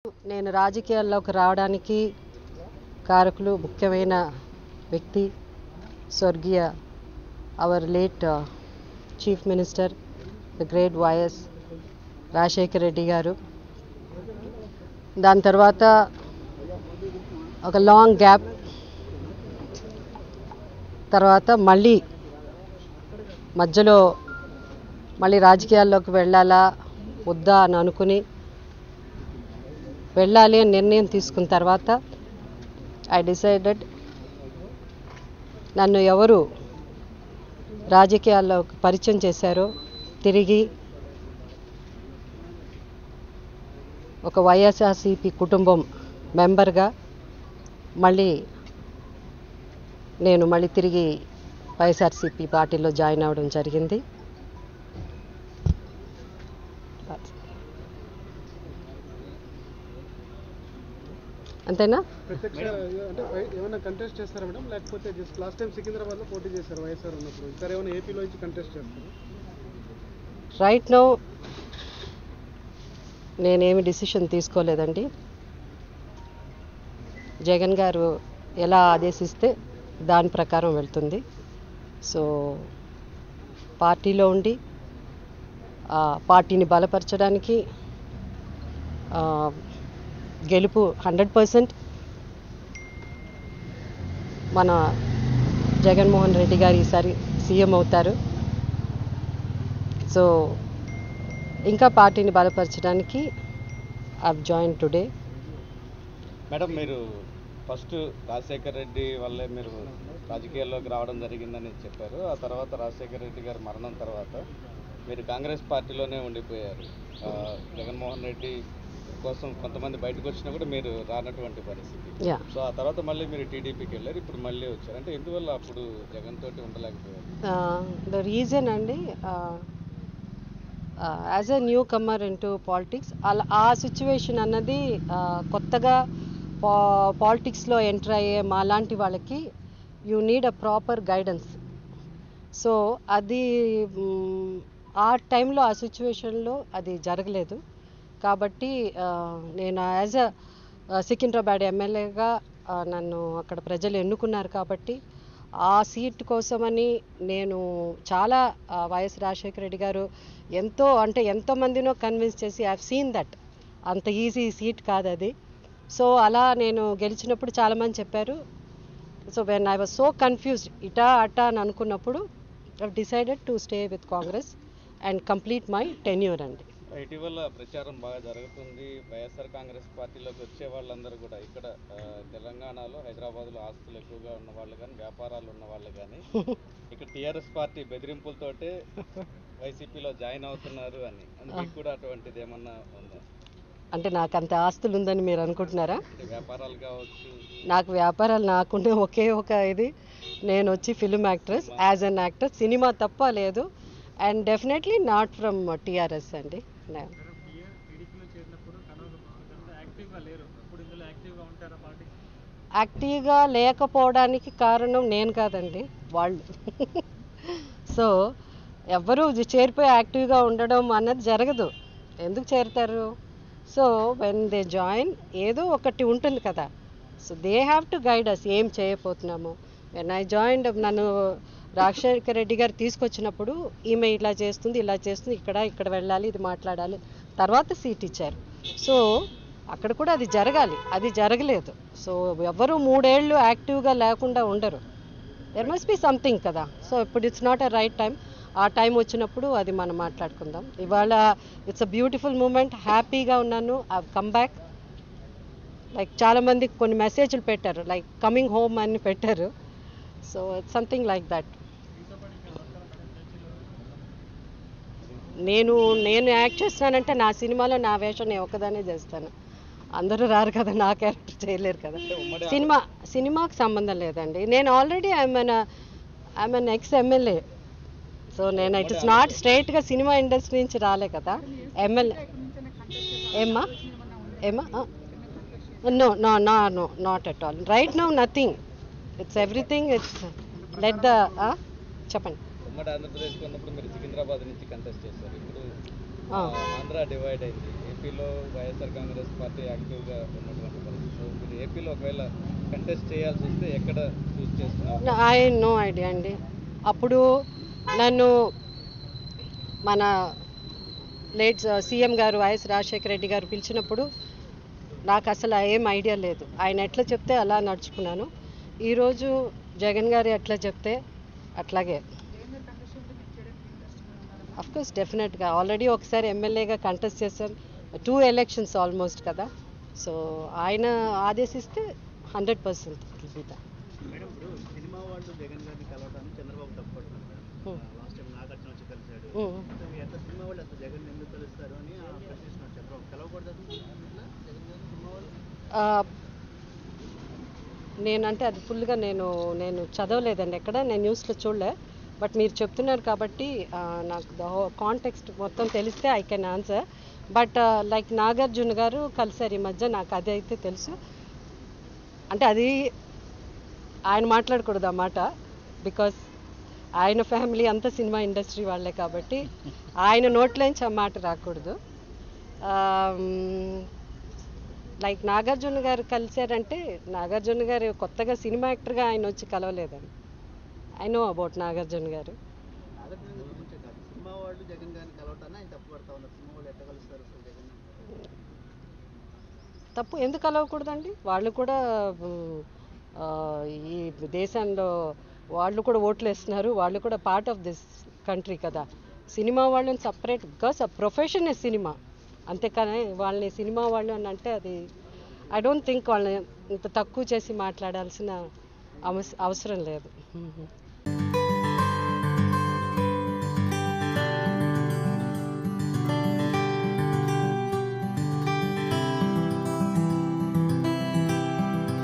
నేను రాజకీయాల్లోకి రావడానికి కారకులు ముఖ్యమైన వ్యక్తి స్వర్గీయ our late chief minister the great YS Rajasekhar Reddy garu. దాని తర్వాత ఒక లాంగ్ గ్యాప్ తర్వాత మధ్యలో మళ్ళీ రాజకీయాల్లోకి వెళ్ళాలా వద్దా అని అనుకుని వెళ్ళాలి అని నిర్ణయం తీసుకున్న తర్వాత ఐ డిసైడెడ్ నన్ను ఎవరు రాజకీయాల్లో పరిచయం చేశారో తిరిగి ఒక వైఎస్ఆర్సీపీ కుటుంబం మెంబర్గా నేను మళ్ళీ తిరిగి వైఎస్ఆర్సీపీ పార్టీలో జాయిన్ అవ్వడం జరిగింది. అంతేనా? ఏమైనా కంటెస్ట్ చేస్తారా మేడం, లేకపోతే జస్ట్ లాస్ట్ టైం సికింద్రాబాద్లో పోటీ చేశారు వైఎస్ఆర్ ఉన్నప్పుడు, ఈసారి ఏమైనా ఏపీలో నుంచి కంటెస్ట్ చేస్తారా? రైట్ నౌ నేనేమి డిసిషన్ తీసుకోలేదండి. జగన్ గారు ఎలా ఆదేశిస్తే దాని ప్రకారం వెళ్తుంది. సో పార్టీలో ఉండి పార్టీని బలపరచడానికి గెలుపు 100% మన జగన్మోహన్ రెడ్డి గారు ఈసారి సీఎం అవుతారు. సో ఇంకా పార్టీని బలపరచడానికి ఐ జాయిన్ టుడే. మేడం, మీరు ఫస్ట్ రాజశేఖర్ రెడ్డి వల్లే మీరు రాజకీయాల్లోకి రావడం జరిగిందని చెప్పారు. ఆ తర్వాత రాజశేఖర్ రెడ్డి గారి మరణం తర్వాత మీరు కాంగ్రెస్ పార్టీలోనే ఉండిపోయారు. జగన్మోహన్ రెడ్డి కోసం కొంతమంది బయటకు వచ్చినా కూడా మీరు రానటువంటి పరిస్థితి. సో ఆ తర్వాత మళ్ళీ మీరు టీడీపీకి వెళ్ళారు, ఇప్పుడు మళ్ళీ వచ్చారు. అంటే ఎందువల్ల అప్పుడు జగన్ తోటి ఉండలేకపోయారు? ద రీజన్ అండి, as a newcomer into politics ఆ సిచ్యువేషన్ అన్నది కొత్తగా పాలిటిక్స్లో ఎంటర్ అయ్యే మాలాంటి వాళ్ళకి you need a proper guidance. So అది ఆ టైంలో ఆ సిచ్యువేషన్లో అది జరగలేదు. కాబట్టి నేను యాజ్ అ సికింద్రాబాద్ ఎమ్మెల్యేగా నన్ను అక్కడ ప్రజలు ఎన్నుకున్నారు. కాబట్టి ఆ సీట్ కోసమని నేను చాలా వైఎస్ రాజశేఖర రెడ్డి గారు ఎంతోమందినో కన్విన్స్ చేసి ఐ హావ్ సీన్ దట్ అంత ఈజీ సీట్ కాదు అది. సో అలా నేను గెలిచినప్పుడు చాలామంది చెప్పారు. So when I was so confused ఇటా అటా అని అనుకున్నప్పుడు I decided to stay with Congress and complete my tenure అండి. ఇటీవల ప్రచారం బాగా జరుగుతుంది. వైఎస్ఆర్ కాంగ్రెస్ పార్టీలోకి వచ్చే వాళ్ళందరూ కూడా ఇక్కడ తెలంగాణలో హైదరాబాద్లో ఆస్తులు ఎక్కువగా ఉన్న వాళ్ళు కానీ వ్యాపారాలు ఉన్న వాళ్ళు కానీ ఇక్కడ టీఆర్ఎస్ పార్టీ బెదిరింపులతోటే వైసీపీలో జాయిన్ అవుతున్నారు అని. మీకు కూడా అటువంటిది ఏమన్నా ఉందా? అంటే నాకు అంత ఆస్తులు ఉందని మీరు అనుకుంటున్నారా? వ్యాపారాలు కావచ్చు. నాకు వ్యాపారాలు నాకున్న ఒకే ఒక ఇది, నేను వచ్చి film actress, as an actor, cinema తప్ప లేదు. And definitely not from TRS అండి. యాక్టివ్గా లేకపోవడానికి కారణం నేను కాదండి, వాళ్ళు. సో ఎవరు చేరిపోయి యాక్టివ్గా ఉండడం అన్నది జరగదు. ఎందుకు చేరుతారు? సో వెన్ దే జాయిన్ ఏదో ఒకటి ఉంటుంది కదా. So they have to guide us ఏం చేయబోతున్నాము. వెన్ ఐ జాయిన్డ్ నన్ను రాజశేఖర రెడ్డి గారు తీసుకొచ్చినప్పుడు ఈమె ఇలా చేస్తుంది ఇక్కడ వెళ్ళాలి, ఇది మాట్లాడాలి, తర్వాత సీట్ ఇచ్చారు. సో అక్కడ కూడా అది జరగాలి, అది జరగలేదు. సో ఎవరు 3 ఏళ్ళు యాక్టివ్గా లేకుండా ఉండరు. దెర్ మస్ట్ బి సంథింగ్ కదా. సో ఇప్పుడు it's not a right time. ఆ టైం వచ్చినప్పుడు అది మనం మాట్లాడుకుందాం. ఇవాళ ఇట్స్ అ బ్యూటిఫుల్ మూమెంట్, హ్యాపీగా ఉన్నాను. I come back. లైక్ చాలామంది కొన్ని మెసేజ్లు పెట్టారు, లైక్ కమింగ్ హోమ్ అని పెట్టారు. So it's something like that. నేను యాక్ట్ చేస్తున్నానంటే నా సినిమాలో నా వేషం నేను ఒక్కదానే చేస్తాను. అందరూ రారు కదా, నా క్యారెక్టర్ చేయలేరు కదా. సినిమాకి సంబంధం లేదండి. నేను already I'm an ex MLA. So నేను ఇట్ ఇస్ నాట్ స్ట్రైట్గా సినిమా ఇండస్ట్రీ నుంచి రాలే కదా. ఎమ్మెల్యే ఏమ్మా no not at all. Right now nothing. It's everything. It's let the చెప్పండి. ఉమ్మడి ఆంధ్రప్రదేశ్ ఉన్నప్పుడు మీరు సికింద్రాబాద్ నుంచి కంటెస్ట్ చేశారు. ఇప్పుడు ఆ. ఆంధ్ర డివైడ్ అయింది. ఏపీలో వైఎస్ఆర్ కాంగ్రెస్ పార్టీ యాక్టివ్గా ఉన్నటువంటి పరిస్థితి. సో మీరు ఏపీలో ఒకవేళ కంటెస్ట్ చేయాల్సి వస్తే ఎక్కడ చూస్ చేస్తున్నారు? ఐ నో ఐడియా అండి. అప్పుడు నన్ను మన లేట్ సీఎం గారు వైఎస్ రాజశేఖర రెడ్డి గారు పిలిచినప్పుడు నాకు అసలు ఏం ఐడియా లేదు. ఆయన ఎట్లా చెప్తే అలా నడుచుకున్నాను. ఈరోజు జగన్ గారు ఎట్లా చెప్తే అట్లాగే. అఫ్కోర్స్ డెఫినెట్గా ఆల్రెడీ ఒకసారి ఎమ్మెల్యేగా కంటెస్ట్ చేశాం. 2 ఎలక్షన్స్ ఆల్మోస్ట్ కదా. సో ఆయన ఆదేశిస్తే 100% మేడం ఇప్పుడు సినిమా వాళ్ళు జగన్ గారిని కలవడానికి చంద్రబాబు తప్పపడుతున్నారు మేడం. లాస్ట్ టైం నాగార్జున వచ్చి కలిశాడు. ఎట్లా సినిమా వాళ్ళు అసలు జగన్ ఎందుకు కలుస్తారు అని ప్రశ్నిస్తున్నారు చంద్రబాబు. కలవకూడదు జగన్ గారు సినిమా వాళ్ళు. నేనంటే అది ఫుల్గా నేను చదవలేదండి ఎక్కడ, నేను న్యూస్లో చూడలే. బట్ మీరు చెప్తున్నారు కాబట్టి నాకు ద కాంటెక్స్ట్ మొత్తం తెలిస్తే I can answer. But like Nagarjuna గారు కలిసారు ఈ మధ్య, నాకు అది అయితే తెలుసు. అంటే అది ఆయన మాట్లాడకూడదు ఆ మాట, బికాస్ ఆయన ఫ్యామిలీ అంతా సినిమా ఇండస్ట్రీ వాళ్ళే కాబట్టి ఆయన నోట్లోంచి ఆ మాట రాకూడదు. లైక్ నాగార్జున గారు కలిశారంటే నాగార్జున గారు కొత్తగా సినిమా యాక్టర్గా ఆయన వచ్చి కలవలేదండి. ఐ నో అబౌట్ నాగార్జున గారు. నాగార్జున గారి గురించే కాదు, సినిమా వాళ్ళు జగన్ గారిని కలవటాన్ని ఆయన తప్పుపడతా ఉన్నారు. సినిమా వాళ్ళు ఎట్లా కలుస్తారు అసలు జగన్? తప్పు ఎందుకు కలవకూడదండి? వాళ్ళు కూడా ఈ దేశంలో వాళ్ళు కూడా ఓట్లు వేస్తున్నారు, వాళ్ళు కూడా పార్ట్ ఆఫ్ దిస్ కంట్రీ కదా. సినిమా వాళ్ళని సపరేట్, బికాస్ ఆ ప్రొఫెషన్ సినిమా, అంతేకాని వాళ్ళని సినిమా వాళ్ళు అని అంటే అది ఐ డోంట్ థింక్ వాళ్ళని ఇంత తక్కువ చేసి మాట్లాడాల్సిన అవసరం లేదు.